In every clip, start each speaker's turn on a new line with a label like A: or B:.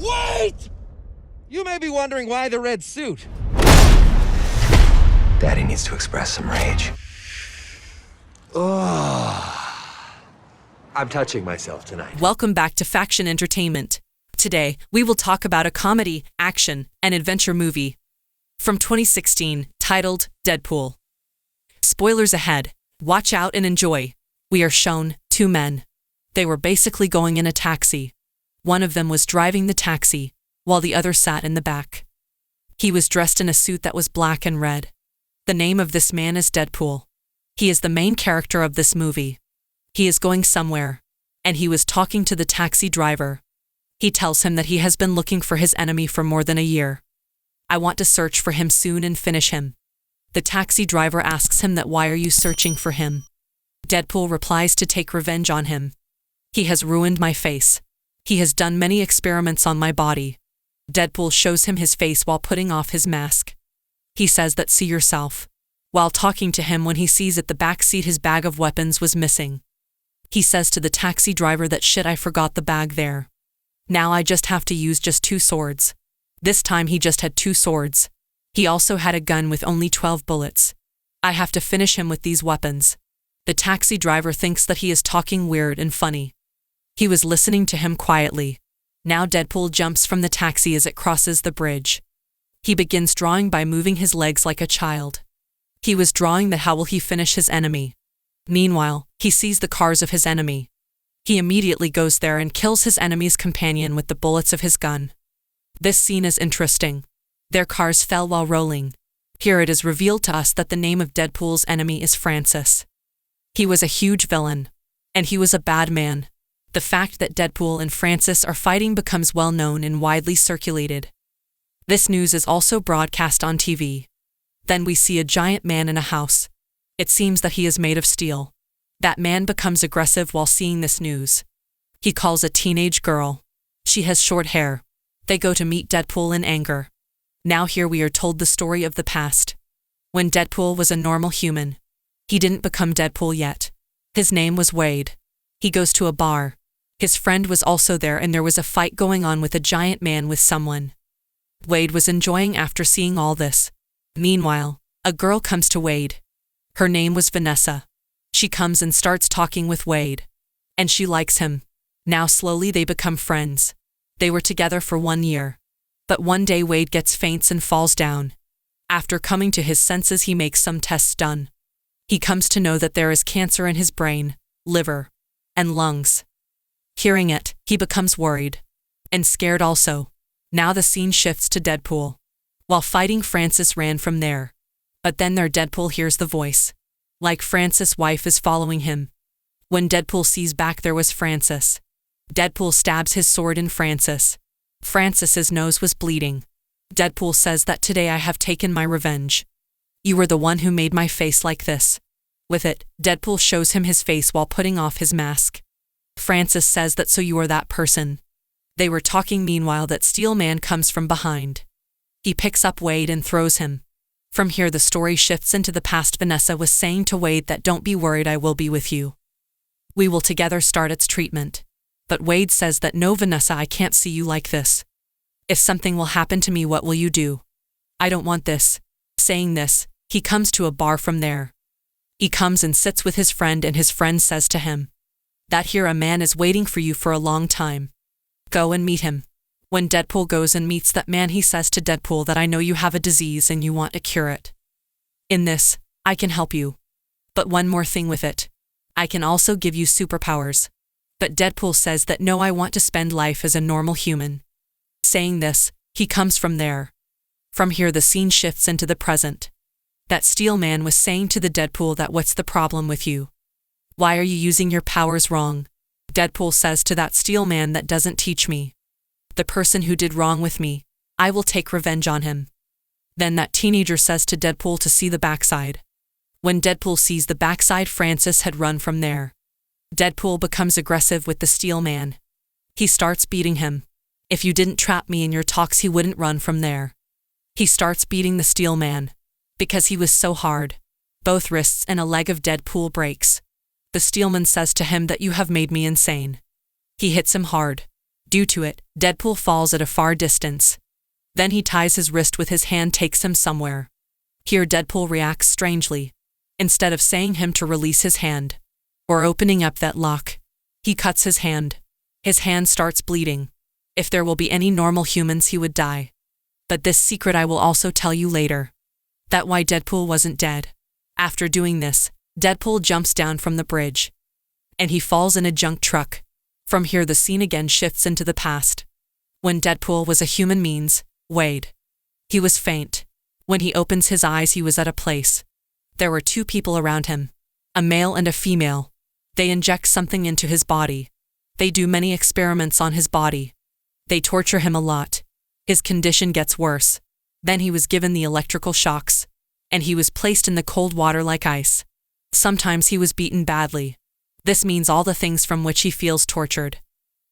A: Wait! You may be wondering why the red suit.
B: Daddy needs to express some rage. I'm touching myself tonight.
C: Welcome back to Faction Entertainment. Today, we will talk about a comedy, action, and adventure movie from 2016 titled Deadpool. Spoilers ahead. Watch out and enjoy. We are shown two men. They were basically going in a taxi. One of them was driving the taxi, while the other sat in the back. He was dressed in a suit that was black and red. The name of this man is Deadpool. He is the main character of this movie. He is going somewhere, and he was talking to the taxi driver. He tells him that he has been looking for his enemy for more than a year. I want to search for him soon and finish him. The taxi driver asks him that why are you searching for him? Deadpool replies to take revenge on him. He has ruined my face. He has done many experiments on my body. Deadpool shows him his face while putting off his mask. He says that see yourself. While talking to him when he sees at the back seat his bag of weapons was missing. He says to the taxi driver that shit I forgot the bag there. Now I just have to use just 2 swords. This time he just had 2 swords. He also had a gun with only 12 bullets. I have to finish him with these weapons. The taxi driver thinks that he is talking weird and funny. He was listening to him quietly. Now Deadpool jumps from the taxi as it crosses the bridge. He begins drawing by moving his legs like a child. He was drawing that how will he finish his enemy. Meanwhile, he sees the cars of his enemy. He immediately goes there and kills his enemy's companion with the bullets of his gun. This scene is interesting. Their cars fell while rolling. Here it is revealed to us that the name of Deadpool's enemy is Francis. He was a huge villain. And he was a bad man. The fact that Deadpool and Francis are fighting becomes well known and widely circulated. This news is also broadcast on TV. Then we see a giant man in a house. It seems that he is made of steel. That man becomes aggressive while seeing this news. He calls a teenage girl. She has short hair. They go to meet Deadpool in anger. Now here we are told the story of the past. When Deadpool was a normal human. He didn't become Deadpool yet. His name was Wade. He goes to a bar. His friend was also there and there was a fight going on with a giant man with someone. Wade was enjoying after seeing all this. Meanwhile, a girl comes to Wade. Her name was Vanessa. She comes and starts talking with Wade. And she likes him. Now slowly they become friends. They were together for 1 year. But one day Wade gets faints and falls down. After coming to his senses he makes some tests done. He comes to know that there is cancer in his brain, liver, and lungs. Hearing it, he becomes worried. And scared also. Now the scene shifts to Deadpool. While fighting Francis ran from there. But then there Deadpool hears the voice. Like Francis' wife is following him. When Deadpool sees back there was Francis. Deadpool stabs his sword in Francis. Francis's nose was bleeding. Deadpool says that today I have taken my revenge. You were the one who made my face like this. With it, Deadpool shows him his face while putting off his mask. Francis says that so you are that person. They were talking meanwhile that Steel Man comes from behind. He picks up Wade and throws him. From here the story shifts into the past. Vanessa was saying to Wade that don't be worried, I will be with you. We will together start its treatment. But Wade says that no Vanessa, I can't see you like this. If something will happen to me, what will you do? I don't want this. Saying this, he comes to a bar from there. He comes and sits with his friend and his friend says to him, that here a man is waiting for you for a long time. Go and meet him. When Deadpool goes and meets that man he says to Deadpool that I know you have a disease and you want to cure it. In this, I can help you. But one more thing with it. I can also give you superpowers. But Deadpool says that no, I want to spend life as a normal human. Saying this, he comes from there. From here the scene shifts into the present. That Steel Man was saying to the Deadpool that what's the problem with you? Why are you using your powers wrong? Deadpool says to that Steel Man that doesn't teach me. The person who did wrong with me, I will take revenge on him. Then that teenager says to Deadpool to see the backside. When Deadpool sees the backside, Francis had run from there. Deadpool becomes aggressive with the Steel Man. He starts beating him. If you didn't trap me in your talks, he wouldn't run from there. He starts beating the Steel Man. Because he was so hard. Both wrists and a leg of Deadpool breaks. The Steelman says to him that you have made me insane. He hits him hard. Due to it, Deadpool falls at a far distance. Then he ties his wrist with his hand, takes him somewhere. Here Deadpool reacts strangely. Instead of saying him to release his hand, or opening up that lock, he cuts his hand. His hand starts bleeding. If there will be any normal humans, he would die. But this secret I will also tell you later. That why Deadpool wasn't dead. After doing this, Deadpool jumps down from the bridge. And he falls in a junk truck. From here the scene again shifts into the past. When Deadpool was a human means, Wade. He was faint. When he opens his eyes, he was at a place. There were two people around him. A male and a female. They inject something into his body. They do many experiments on his body. They torture him a lot. His condition gets worse. Then he was given the electrical shocks. And he was placed in the cold water like ice. Sometimes he was beaten badly. This means all the things from which he feels tortured.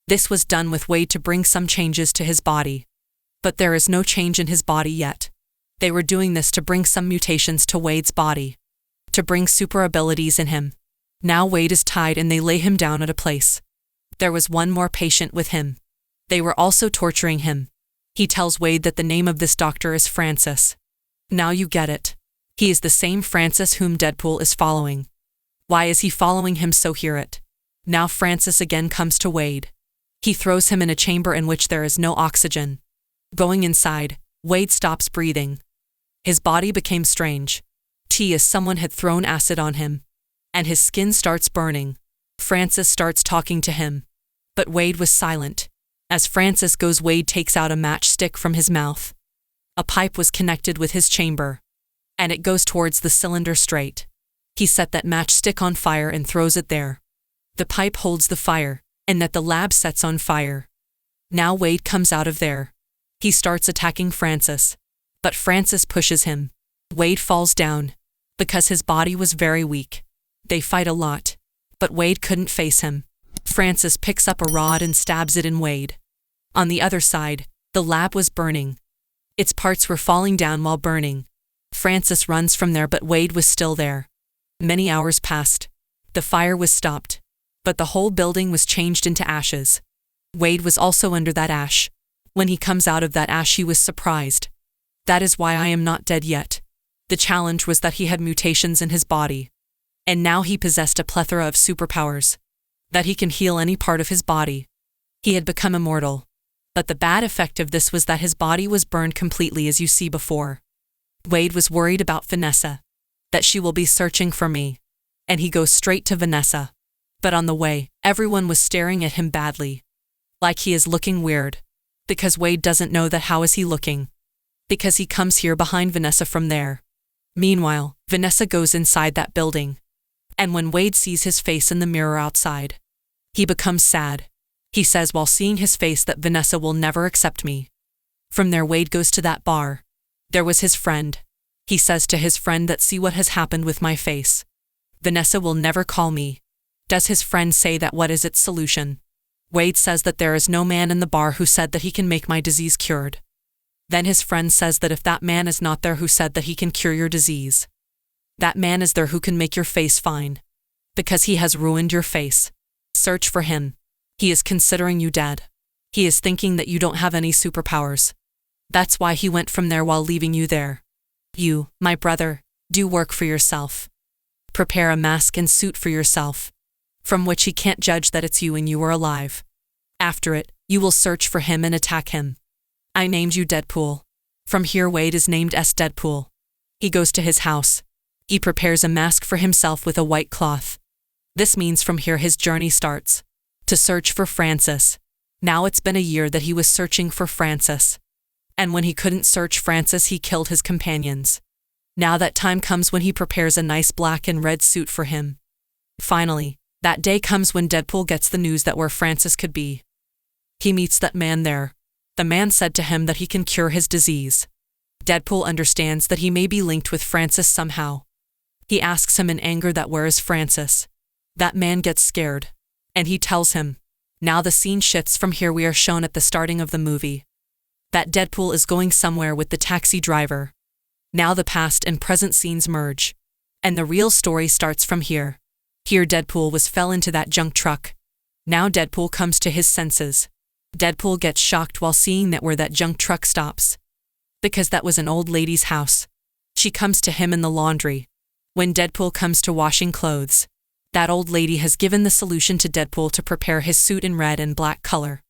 C: This was done with Wade to bring some changes to his body. But there is no change in his body yet. They were doing this to bring some mutations to Wade's body. To bring super abilities in him. Now Wade is tied and they lay him down at a place. There was one more patient with him. They were also torturing him. He tells Wade that the name of this doctor is Francis. Now you get it. He is the same Francis whom Deadpool is following. Why is he following him? So hear it. Now Francis again comes to Wade. He throws him in a chamber in which there is no oxygen. Going inside, Wade stops breathing. His body became strange. As someone had thrown acid on him. And his skin starts burning. Francis starts talking to him. But Wade was silent. As Francis goes, Wade takes out a matchstick from his mouth. A pipe was connected with his chamber. And it goes towards the cylinder straight. He set that matchstick on fire and throws it there. The pipe holds the fire, and that the lab sets on fire. Now Wade comes out of there. He starts attacking Francis. But Francis pushes him. Wade falls down. Because his body was very weak. They fight a lot. But Wade couldn't face him. Francis picks up a rod and stabs it in Wade. On the other side, the lab was burning. Its parts were falling down while burning. Francis runs from there, but Wade was still there. Many hours passed. The fire was stopped. But the whole building was changed into ashes. Wade was also under that ash. When he comes out of that ash, he was surprised. That is why I am not dead yet. The challenge was that he had mutations in his body. And now he possessed a plethora of superpowers. That he can heal any part of his body. He had become immortal. But the bad effect of this was that his body was burned completely, as you see before. Wade was worried about Vanessa. That she will be searching for me. And he goes straight to Vanessa. But on the way, everyone was staring at him badly. Like he is looking weird. Because Wade doesn't know that how is he looking. Because he comes here behind Vanessa from there. Meanwhile, Vanessa goes inside that building. And when Wade sees his face in the mirror outside, he becomes sad. He says while seeing his face that Vanessa will never accept me. From there Wade goes to that bar. There was his friend. He says to his friend that see what has happened with my face. Vanessa will never call me. Does his friend say that what is its solution? Wade says that there is no man in the bar who said that he can make my disease cured. Then his friend says that if that man is not there who said that he can cure your disease, that man is there who can make your face fine. Because he has ruined your face. Search for him. He is considering you dead. He is thinking that you don't have any superpowers. That's why he went from there while leaving you there. You, my brother, do work for yourself. Prepare a mask and suit for yourself, from which he can't judge that it's you and you are alive. After it, you will search for him and attack him. I named you Deadpool. From here Wade is named as Deadpool. He goes to his house. He prepares a mask for himself with a white cloth. This means from here his journey starts. To search for Francis. Now it's been a year that he was searching for Francis. And when he couldn't search Francis, he killed his companions. Now that time comes when he prepares a nice black and red suit for him. Finally, that day comes when Deadpool gets the news that where Francis could be. He meets that man there. The man said to him that he can cure his disease. Deadpool understands that he may be linked with Francis somehow. He asks him in anger that where is Francis? That man gets scared. And he tells him. Now the scene shifts from here we are shown at the starting of the movie. That Deadpool is going somewhere with the taxi driver. Now the past and present scenes merge. And the real story starts from here. Here Deadpool fell into that junk truck. Now Deadpool comes to his senses. Deadpool gets shocked while seeing that where that junk truck stops. Because that was an old lady's house. She comes to him in the laundry. When Deadpool comes to washing clothes, that old lady has given the solution to Deadpool to prepare his suit in red and black color.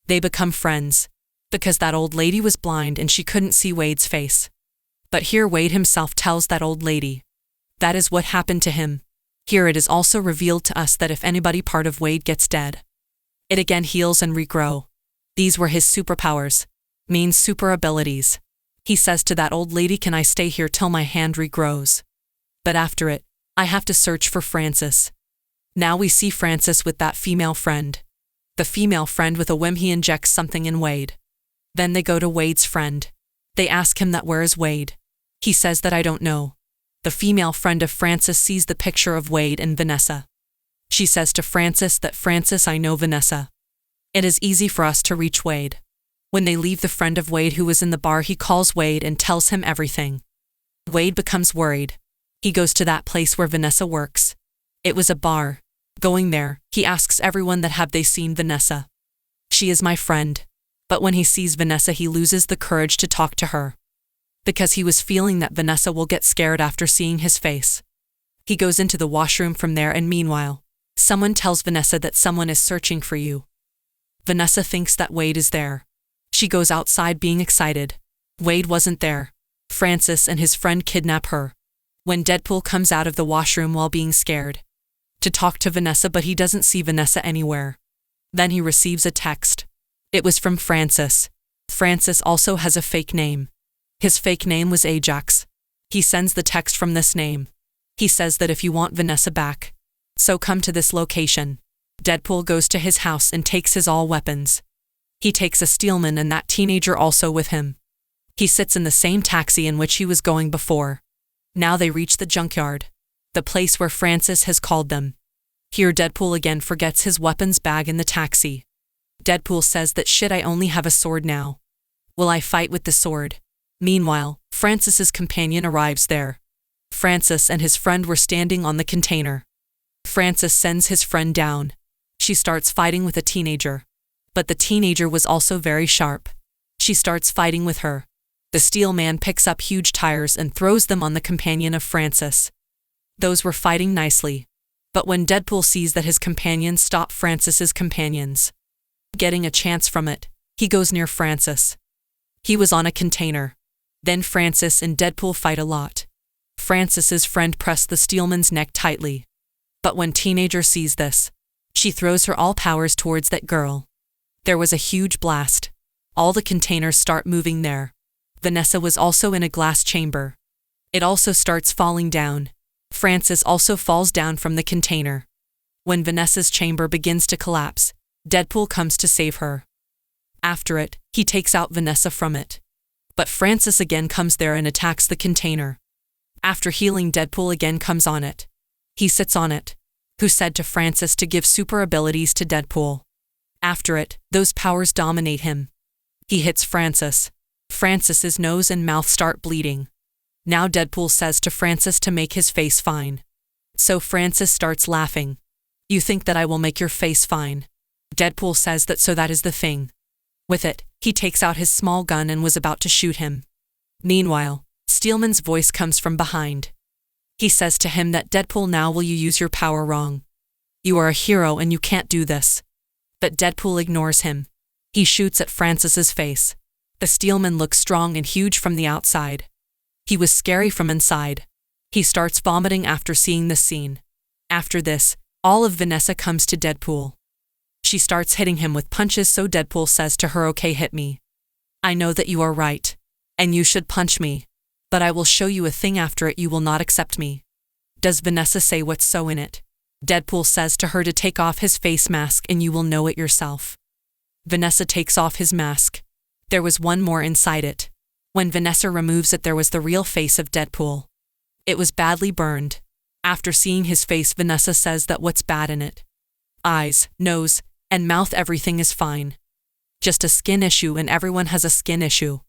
C: They become friends. Because that old lady was blind and she couldn't see Wade's face. But here Wade himself tells that old lady. That is what happened to him. Here it is also revealed to us that if anybody part of Wade gets dead, it again heals and regrow. These were his superpowers. Means super abilities. He says to that old lady, can I stay here till my hand regrows? But after it, I have to search for Francis. Now we see Francis with that female friend. The female friend with a whim he injects something in Wade. Then they go to Wade's friend. They ask him that where is Wade? He says that I don't know. The female friend of Francis sees the picture of Wade and Vanessa. She says to Francis that Francis, I know Vanessa. It is easy for us to reach Wade. When they leave the friend of Wade who was in the bar, he calls Wade and tells him everything. Wade becomes worried. He goes to that place where Vanessa works. It was a bar. Going there, he asks everyone that have they seen Vanessa. She is my friend. But when he sees Vanessa, he loses the courage to talk to her. Because he was feeling that Vanessa will get scared after seeing his face. He goes into the washroom from there, and meanwhile, someone tells Vanessa that someone is searching for you. Vanessa thinks that Wade is there. She goes outside being excited. Wade wasn't there. Francis and his friend kidnap her. When Deadpool comes out of the washroom while being scared to talk to Vanessa, but he doesn't see Vanessa anywhere. Then he receives a text. It was from Francis. Francis also has a fake name. His fake name was Ajax. He sends the text from this name. He says that if you want Vanessa back, so come to this location. Deadpool goes to his house and takes his all weapons. He takes a steelman and that teenager also with him. He sits in the same taxi in which he was going before. Now they reach the junkyard, the place where Francis has called them. Here Deadpool again forgets his weapons bag in the taxi. Deadpool says that shit, I only have a sword now. Will I fight with the sword? Meanwhile, Francis's companion arrives there. Francis and his friend were standing on the container. Francis sends his friend down. She starts fighting with a teenager. But the teenager was also very sharp. She starts fighting with her. The steel man picks up huge tires and throws them on the companion of Francis. Those were fighting nicely. But when Deadpool sees that his companions stop Francis's companions, getting a chance from it, he goes near Francis. He was on a container. Then Francis and Deadpool fight a lot. Francis's friend pressed the steelman's neck tightly. But when teenager sees this, she throws her all powers towards that girl. There was a huge blast. All the containers start moving there. Vanessa was also in a glass chamber. It also starts falling down. Francis also falls down from the container. When Vanessa's chamber begins to collapse, Deadpool comes to save her. After it, he takes out Vanessa from it. But Francis again comes there and attacks the container. After healing, Deadpool again comes on it. He sits on it. Who said to Francis to give super abilities to Deadpool. After it, those powers dominate him. He hits Francis. Francis's nose and mouth start bleeding. Now Deadpool says to Francis to make his face fine. So Francis starts laughing. You think that I will make your face fine? Deadpool says that so that is the thing. With it, he takes out his small gun and was about to shoot him. Meanwhile, Steelman's voice comes from behind. He says to him that Deadpool, now will you use your power wrong? You are a hero and you can't do this. But Deadpool ignores him. He shoots at Francis's face. The Steelman looks strong and huge from the outside. He was scary from inside. He starts vomiting after seeing this scene. After this, all of Vanessa comes to Deadpool. She starts hitting him with punches, so Deadpool says to her, okay, hit me. I know that you are right. And you should punch me. But I will show you a thing after it, you will not accept me. Does Vanessa say what's so in it? Deadpool says to her to take off his face mask and you will know it yourself. Vanessa takes off his mask. There was one more inside it. When Vanessa removes it, there was the real face of Deadpool. It was badly burned. After seeing his face, Vanessa says that what's bad in it? Eyes, nose, and mouth, everything is fine. Just a skin issue, and everyone has a skin issue.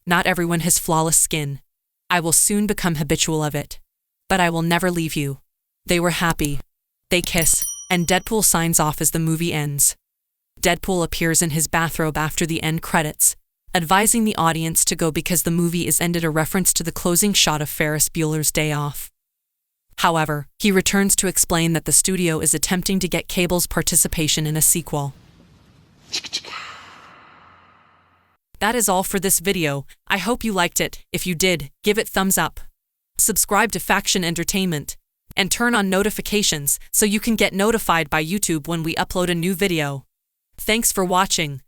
C: Not everyone has flawless skin. I will soon become habitual of it. But I will never leave you. They were happy. They kiss, and Deadpool signs off as the movie ends. Deadpool appears in his bathrobe after the end credits, advising the audience to go because the movie is ended, a reference to the closing shot of Ferris Bueller's Day Off. However, he returns to explain that the studio is attempting to get Cable's participation in a sequel. That is all for this video. I hope you liked it. If you did, give it thumbs up. Subscribe to Faction Entertainment, and turn on notifications so you can get notified by YouTube when we upload a new video. Thanks for watching.